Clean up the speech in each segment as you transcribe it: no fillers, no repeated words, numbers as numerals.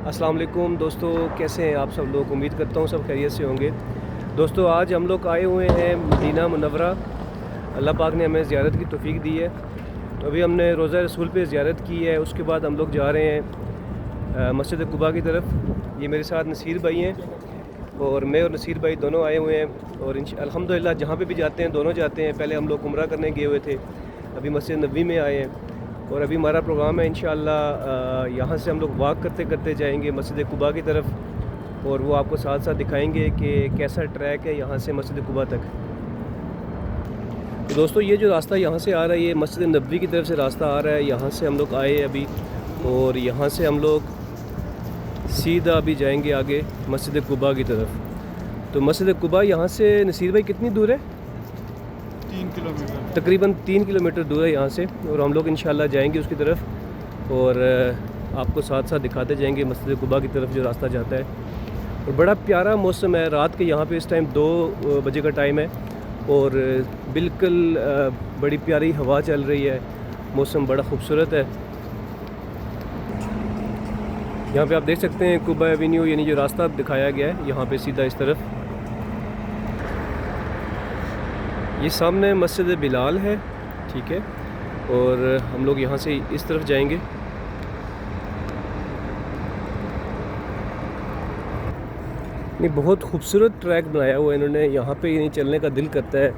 अस्सलाम वालेकुम दोस्तों, कैसे हैं आप सब लोग। उम्मीद करता हूँ सब खैरियत से होंगे। दोस्तों आज हम लोग आए हुए हैं मदीना मुनव्वरा। अल्लाह पाक ने हमें ज़ियारत की तौफीक दी है। तो अभी हमने रोज़ा रसूल पे ज़ियारत की है, उसके बाद हम लोग जा रहे हैं मस्जिद कुबा की तरफ। ये मेरे साथ नसीर भाई हैं और मैं और नसीर भाई दोनों आए हुए हैं। और अल्हम्दुलिल्लाह जहाँ पे भी जाते हैं दोनों जाते हैं। पहले हम लोग उम्रा करने गए हुए थे, अभी मस्जिद नबवी में आए हैं और अभी हमारा प्रोग्राम है इंशाअल्लाह यहाँ से हम लोग वॉक करते करते जाएंगे मस्जिद कुबा की तरफ। और वो आपको साथ साथ दिखाएंगे कि कैसा ट्रैक है यहाँ से मस्जिद कुबा तक। तो दोस्तों ये जो रास्ता यहाँ से आ रहा है, ये मस्जिद नबवी की तरफ से रास्ता आ रहा है। यहाँ से हम लोग आए अभी और यहाँ से हम लोग सीधा अभी जाएंगे आगे मस्जिद कुबा की तरफ। तो मस्जिद कुबा यहाँ से नसीर भाई कितनी दूर है? 3 किलोमीटर, तकरीबन 3 किलोमीटर दूर है यहाँ से। और हम लोग इंशाल्लाह जाएंगे उसकी तरफ और आपको साथ साथ दिखाते जाएंगे मस्जिद कुबा की तरफ जो रास्ता जाता है। और बड़ा प्यारा मौसम है रात के, यहाँ पे इस टाइम 2 बजे का टाइम है और बिल्कुल बड़ी प्यारी हवा चल रही है। मौसम बड़ा खूबसूरत है। यहाँ पे आप देख सकते हैं कुबा एवेन्यू, यानी जो रास्ता दिखाया गया है यहाँ पे सीधा इस तरफ। ये सामने मस्जिद बिलाल है, ठीक है। और हम लोग यहाँ से इस तरफ जाएंगे। ये बहुत खूबसूरत ट्रैक बनाया हुआ है इन्होंने, यहाँ पे यानी चलने का दिल करता है।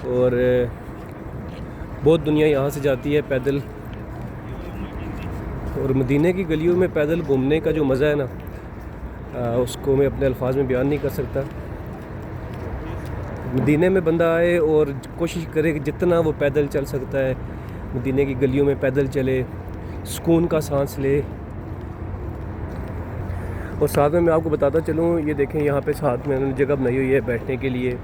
और बहुत दुनिया यहाँ से जाती है पैदल। और मदीने की गलियों में पैदल घूमने का जो मज़ा है ना, उसको मैं अपने अल्फाज में बयान नहीं कर सकता। मदीने में बंदा आए और कोशिश करे कि जितना वो पैदल चल सकता है मदीने की गलियों में पैदल चले, सुकून का सांस ले। और साथ में मैं आपको बताता चलूँ, ये देखें यहाँ पे साथ में उन्होंने जगह बनाई हुई है बैठने के लिए।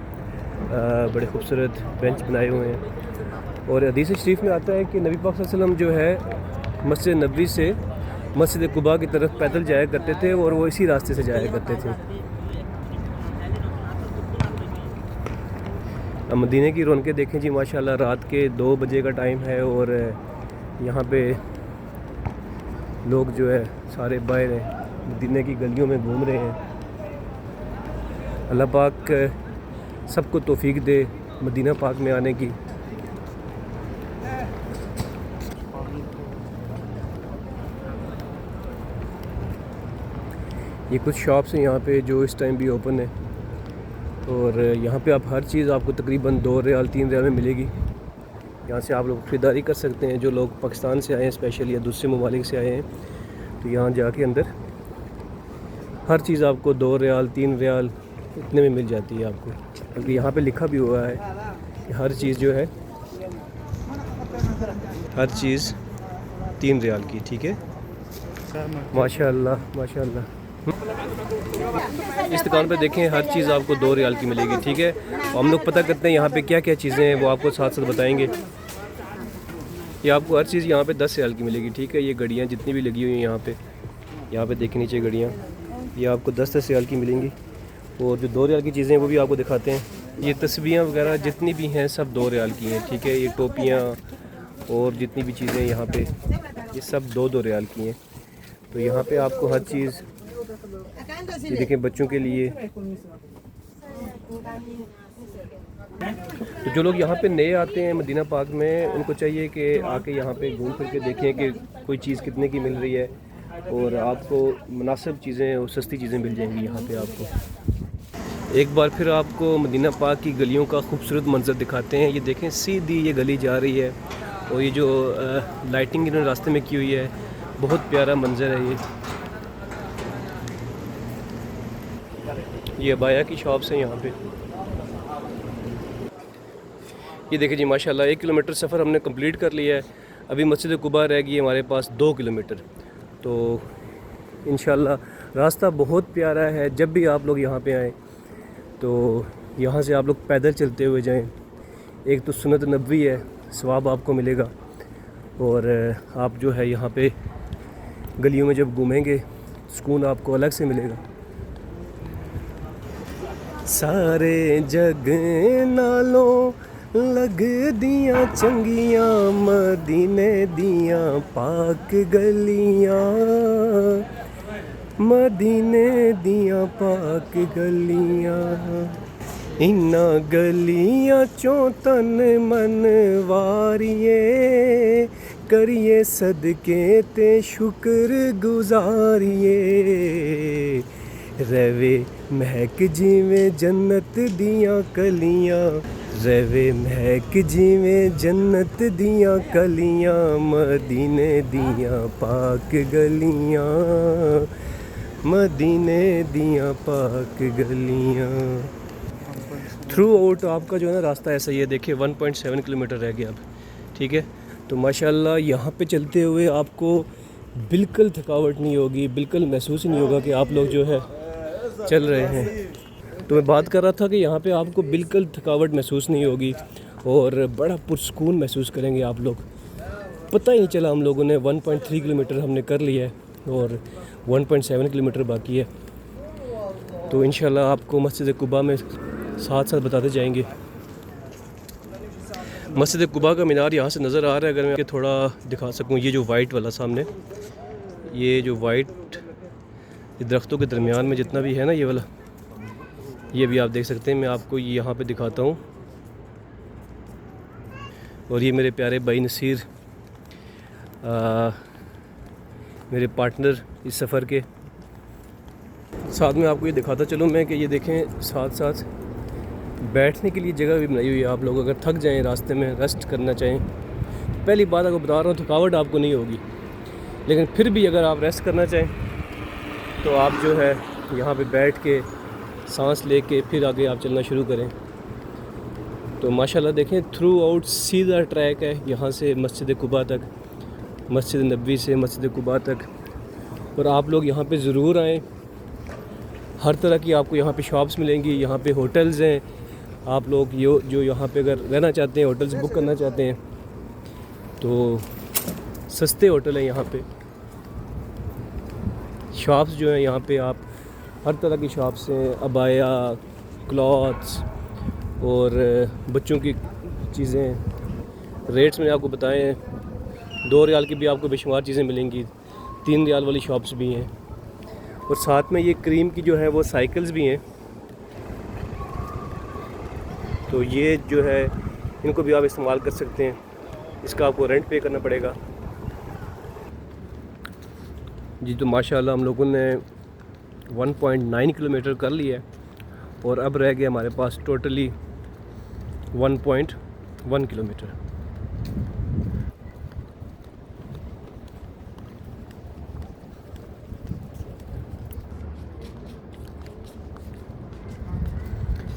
बड़े खूबसूरत बेंच बनाए हुए हैं। और हदीस शरीफ में आता है कि नबी पाक सल्लल्लाहु अलैहि वसल्लम जो है मस्जिद नबवी से मस्जिद कुबा की तरफ पैदल जाया करते थे और वो इसी रास्ते से जाया करते थे। अब मदीने की रौनकें देखें जी माशाल्लाह। रात के 2 बजे का टाइम है और यहाँ पे लोग जो है सारे बाहर हैं, मदीने की गलियों में घूम रहे हैं। अल्लाह पाक सबको तौफीक दे मदीना पाक में आने की। ये कुछ शॉप्स हैं यहाँ पे जो इस टाइम भी ओपन है। और यहाँ पे आप हर चीज़ आपको तकरीबन 2 रियाल 3 रियाल में मिलेगी। यहाँ से आप लोग ख़रीदारी कर सकते हैं। जो लोग पाकिस्तान से आए हैं स्पेशल या दूसरे ममालिक से आए हैं, तो यहाँ जाके अंदर हर चीज़ आपको 2 रियाल 3 रियाल इतने में मिल जाती है आपको। बल्कि यहाँ पे लिखा भी हुआ है कि हर चीज़ जो है, हर चीज़ 3 रियाल की, ठीक है। माशाल्लाह माशाल्लाह। इस दुकान पे देखें हर चीज़ आपको 2 रियाल की मिलेगी, ठीक है। और हम लोग पता करते हैं यहाँ पे क्या क्या चीज़ें हैं, वो आपको साथ साथ बताएंगे। ये आपको हर चीज़ यहाँ पे 10 रियाल की मिलेगी, ठीक है। ये घड़ियाँ जितनी भी लगी हुई हैं यहाँ पे देखें नीचे घड़ियाँ, ये आपको 10-10 रियाल की मिलेंगी। और जो 2 रियाल की चीज़ें हैं वो भी आपको दिखाते हैं। ये तस्बीहें वगैरह जितनी भी हैं सब 2 रियाल की हैं, ठीक है। ये टोपियाँ और जितनी भी चीज़ें यहाँ पे ये सब 2-2 रियाल की हैं। तो यहाँ पे आपको हर चीज़, ये देखें बच्चों के लिए। तो जो लोग यहाँ पे नए आते हैं मदीना पाक में, उनको चाहिए कि आके यहाँ पे घूम फिर के देखें कि कोई चीज़ कितने की मिल रही है और आपको मुनासिब चीज़ें और सस्ती चीज़ें मिल जाएंगी यहाँ पे आपको। एक बार फिर आपको मदीना पाक की गलियों का खूबसूरत मंजर दिखाते हैं। ये देखें सीधी ये गली जा रही है और ये जो लाइटिंग इन्होंने रास्ते में की हुई है, बहुत प्यारा मंजर है। ये अबाया की शॉप्स हैं यहाँ पे। ये देखिए जी माशाल्लाह 1 किलोमीटर सफ़र हमने कंप्लीट कर लिया है। अभी मस्जिद कुबा रह गई है हमारे पास 2 किलोमीटर। तो इंशाल्लाह रास्ता बहुत प्यारा है। जब भी आप लोग यहाँ पे आएँ तो यहाँ से आप लोग पैदल चलते हुए जाएं। एक तो सुन्नत नबवी है, सवाब आपको मिलेगा। और आप जो है यहाँ पे गलियों में जब घूमेंगे सुकून आपको अलग से मिलेगा। सारे जग नालों लग दियां चंगियां मदीने दियां पाक गलियां, मदीने दियां पाक गलियां, इन्ना गलियां चों तन मन वारिए, करिए सदके ते शुक्र गुजारिए, रवे महक जिवें जन्नत दियां कलियां, रवे महक जिवें जन्नत दियां कलियां, मदीने दियां पाक गलियां, मदीने दियां पाक गलियां। थ्रू आउट आपका जो है ना रास्ता ऐसा ही है, देखिए 1.7 किलोमीटर रह गया अब, ठीक है। तो माशाल्लाह यहाँ पे चलते हुए आपको बिल्कुल थकावट नहीं होगी, बिल्कुल महसूस नहीं होगा कि आप लोग जो है चल रहे हैं। तो मैं बात कर रहा था कि यहाँ पे आपको बिल्कुल थकावट महसूस नहीं होगी और बड़ा पुरसकून महसूस करेंगे आप लोग। पता ही नहीं चला, हम लोगों ने 1.3 किलोमीटर हमने कर लिया है और 1.7 किलोमीटर बाकी है। तो इंशाल्लाह आपको मस्जिद कुबा में साथ साथ बताते जाएंगे। मस्जिद कुबा का मीनार यहाँ से नज़र आ रहा है, अगर मैं थोड़ा दिखा सकूँ, ये जो वाइट वाला सामने, ये जो वाइट दरख्तों के दरमियान में जितना भी है ना ये वाला, ये भी आप देख सकते हैं। मैं आपको ये यहाँ पे दिखाता हूँ। और ये मेरे प्यारे भाई नसीर, मेरे पार्टनर इस सफ़र के साथ में आपको ये दिखाता चलूँ मैं कि ये देखें साथ साथ बैठने के लिए जगह भी बनाई हुई है। आप लोग अगर थक जाएं रास्ते में, रेस्ट करना चाहें, पहली बात अगर बता रहा हूँ थकावट आपको नहीं होगी, लेकिन फिर भी अगर आप रेस्ट करना चाहें तो आप जो है यहाँ पे बैठ के सांस लेके फिर आगे आप चलना शुरू करें। तो माशाल्लाह देखें थ्रू आउट सीधा ट्रैक है यहाँ से मस्जिद कुबा तक, मस्जिद नबवी से मस्जिद कुबा तक। और आप लोग यहाँ पे ज़रूर आएँ, हर तरह की आपको यहाँ पे शॉप्स मिलेंगी, यहाँ पे होटल्स हैं। आप लोग जो यहाँ पे अगर रहना चाहते हैं, होटल्स बुक करना चाहते हैं तो सस्ते होटल हैं यहाँ पे। शॉप्स जो हैं यहाँ पे आप हर तरह की शॉप्स हैं, अबाया, क्लॉथ्स और बच्चों की चीज़ें। रेट्स मैंने आपको बताए हैं, 2 रियाल की भी आपको बेशुमार चीज़ें मिलेंगी, 3 रियाल वाली शॉप्स भी हैं। और साथ में ये क्रीम की जो है वो साइकिल्स भी हैं। तो ये जो है इनको भी आप इस्तेमाल कर सकते हैं, इसका आपको रेंट पे करना पड़ेगा जी। तो माशाल्लाह हम लोगों ने 1.9 किलोमीटर कर लिया है और अब रह गया हमारे पास टोटली 1.1 किलोमीटर।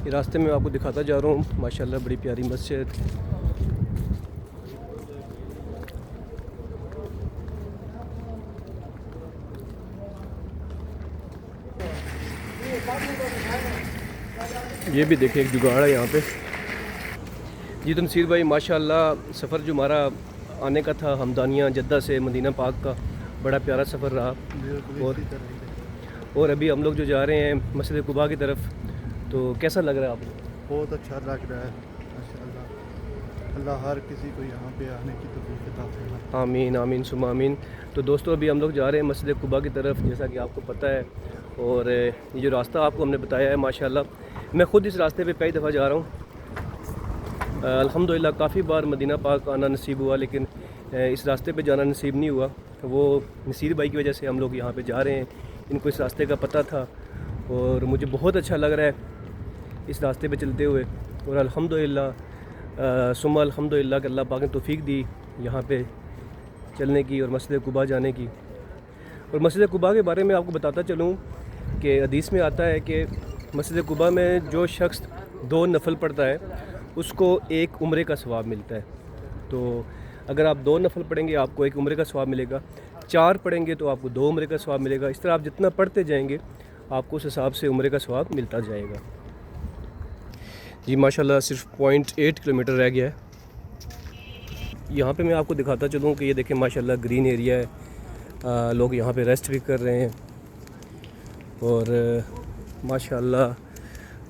ये रास्ते में आपको दिखाता जा रहा हूँ, माशाल्लाह बड़ी प्यारी मस्जिद। ये भी देखिए एक जुगाड़ है यहाँ पे जी। तमसीर भाई माशाल्लाह सफ़र जो हमारा आने का था हमदानिया जद्दा से मदीना पाक का, बड़ा प्यारा सफ़र रहा। और अभी हम लोग जो जा रहे हैं मस्जिद कुबा की तरफ, तो कैसा लग रहा है आपको? बहुत अच्छा लग रहा है माशाल्लाह। अल्लाह हर किसी को यहाँ पे आने की तौफीक अता फरमाए। आमीन आमीन सुम्मा आमीन। तो दोस्तों अभी हम लोग जा रहे हैं मस्जिद कुबा की तरफ, जैसा कि आपको पता है। और ये जो रास्ता आपको हमने बताया है माशाल्लाह, मैं ख़ुद इस रास्ते पे कई दफ़ा जा रहा हूँ। अल्हम्दुलिल्लाह काफ़ी बार मदीना पाक आना नसीब हुआ, लेकिन इस रास्ते पे जाना नसीब नहीं हुआ। वो नसीर भाई की वजह से हम लोग यहाँ पे जा रहे हैं। इनको इस रास्ते का पता था और मुझे बहुत अच्छा लग रहा है इस रास्ते पे चलते हुए। और अल्हम्दुलिल्लाह सुम्मा अल्हम्दुलिल्लाह कि अल्लाह पाक ने तौफीक दी यहाँ पे चलने की और मस्जिद कुबा जाने की। और मस्जिद कुबा के बारे में आपको बताता चलूँ कि हदीस में आता है कि मस्जिद कुबा में जो शख्स 2 नफल पढ़ता है उसको 1 उम्रे का सवाब मिलता है। तो अगर आप 2 नफल पढ़ेंगे आपको 1 उम्रे का सवाब मिलेगा, 4 पढ़ेंगे तो आपको 2 उम्रे का सवाब मिलेगा। इस तरह आप जितना पढ़ते जाएंगे आपको उस हिसाब से उम्रे का सवाब मिलता जाएगा जी। माशाल्लाह सिर्फ 0.8 किलोमीटर रह गया है। यहाँ पे मैं आपको दिखाता चलूँ कि ये देखें माशाल्लाह ग्रीन एरिया है, लोग यहाँ पे रेस्ट भी कर रहे हैं। और माशाल्लाह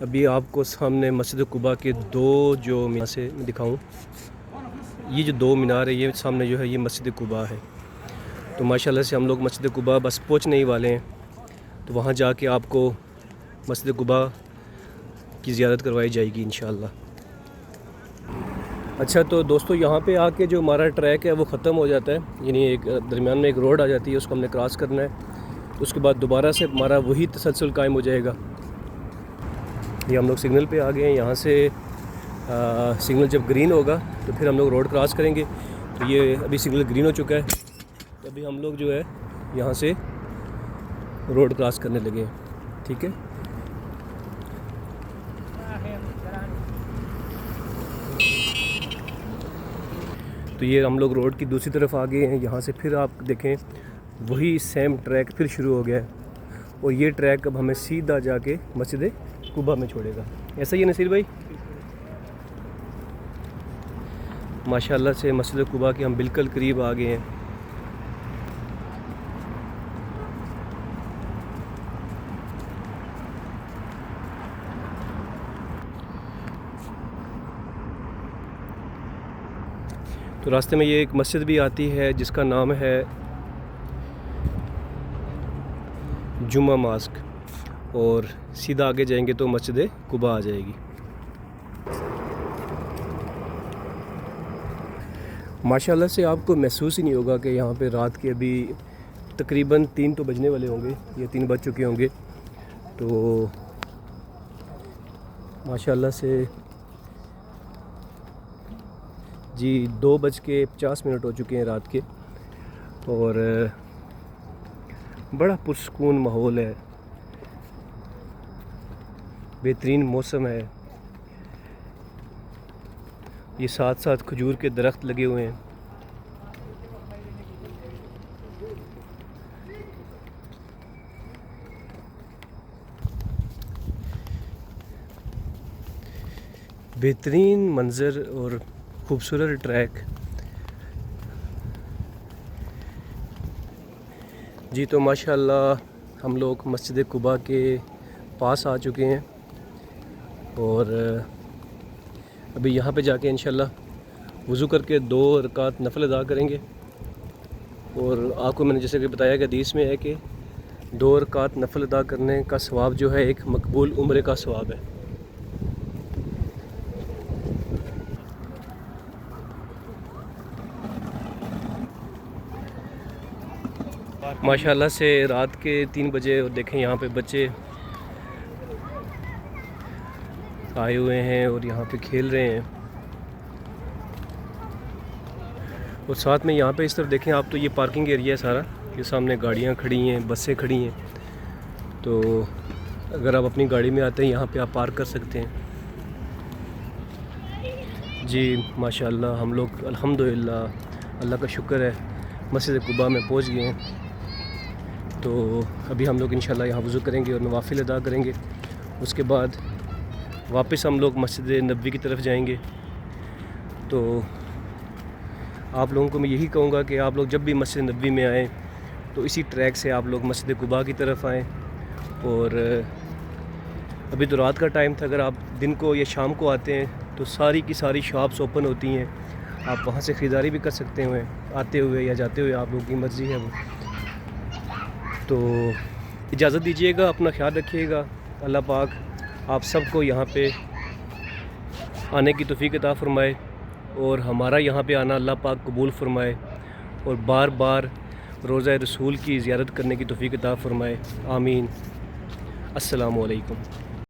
अभी आपको सामने मस्जिद कुबा के 2 जो मीनार से दिखाऊं, ये जो 2 मीनार है, ये सामने जो है ये मस्जिद कुबा है। तो माशाल्लाह से हम लोग मस्जिद कुबा बस पहुँचने ही वाले हैं। तो वहाँ जाके आपको मस्जिद कुबा की ज़ियारत करवाई जाएगी इंशाअल्लाह। अच्छा तो दोस्तों यहाँ पे आके जो हमारा ट्रैक है वो ख़त्म हो जाता है, यानी एक दरमियान में एक रोड आ जाती है, उसको हमने क्रॉस करना है। उसके बाद दोबारा से हमारा वही तसलसल कायम हो जाएगा। ये हम लोग सिग्नल पे आ गए हैं। यहाँ से सिग्नल जब ग्रीन होगा तो फिर हम लोग रोड क्रॉस करेंगे। तो ये अभी सिग्नल ग्रीन हो चुका है, तो अभी हम लोग जो है यहाँ से रोड क्रॉस करने लगे हैं। ठीक है, तो ये हम लोग रोड की दूसरी तरफ आ गए हैं। यहाँ से फिर आप देखें वही सेम ट्रैक फिर शुरू हो गया है, और ये ट्रैक अब हमें सीधा जाके मस्जिद कुबा में छोड़ेगा। ऐसा ही है नसीर भाई? माशाल्लाह से मस्जिद कुबा के हम बिल्कुल करीब आ गए हैं। तो रास्ते में ये एक मस्जिद भी आती है जिसका नाम है जुम्मा मास्क, और सीधा आगे जाएंगे तो मस्जिद कुबा आ जाएगी। माशाल्लाह से आपको महसूस ही नहीं होगा कि यहाँ पे रात के अभी तकरीबन 3 तो बजने वाले होंगे, ये 3 बज चुके होंगे। तो माशाल्लाह से जी 2:50 हो चुके हैं रात के, और बड़ा पुरसकून माहौल है, बेहतरीन मौसम है। ये साथ साथ खजूर के दरख्त लगे हुए हैं। बेहतरीन मंज़र और खूबसूरत ट्रैक। जी तो माशाल्लाह हम लोग मस्जिद कुबा के पास आ चुके हैं, और अभी यहाँ पे जाके इंशाल्लाह वज़ू करके 2 रकात नफल अदा करेंगे। और आपको मैंने जैसे कि बताया कि हदीस में है कि 2 रकात नफल अदा करने का सवाब जो है एक मकबूल उम्र का सवाब है। माशाल्लाह से रात के 3 बजे, और देखें यहाँ पे बच्चे आए हुए हैं और यहाँ पे खेल रहे हैं। और साथ में यहाँ पे इस तरफ देखें आप, तो ये पार्किंग एरिया है सारा, ये सामने गाड़ियाँ खड़ी हैं, बसें खड़ी हैं। तो अगर आप अपनी गाड़ी में आते हैं यहाँ पे आप पार्क कर सकते हैं। जी माशाल्लाह हम लोग अल्हम्दुलिल्लाह अल्लाह का शुक्र है मस्जिद कुबा में पहुँच गए हैं। तो अभी हम लोग इंशाल्लाह यहाँ वज़ू करेंगे और नवाफिल अदा करेंगे। उसके बाद वापस हम लोग मस्जिद नबवी की तरफ जाएंगे। तो आप लोगों को मैं यही कहूँगा कि आप लोग जब भी मस्जिद नबवी में आएँ तो इसी ट्रैक से आप लोग मस्जिद कुबा की तरफ आएँ। और अभी तो रात का टाइम था, अगर आप दिन को या शाम को आते हैं तो सारी की सारी शॉप्स ओपन होती हैं, आप वहाँ से ख़रीदारी भी कर सकते हैं आते हुए या जाते हुए, आप लोगों की मर्ज़ी है वो। तो इजाज़त दीजिएगा, अपना ख्याल रखिएगा। अल्लाह पाक आप सबको यहाँ पे आने की तौफीक अता फ़रमाए, और हमारा यहाँ पे आना अल्लाह पाक कबूल फ़रमाए, और बार बार रोज़ा रसूल की ज़ियारत करने की तौफीक अता फ़रमाए। आमीन। अस्सलामु अलैकुम।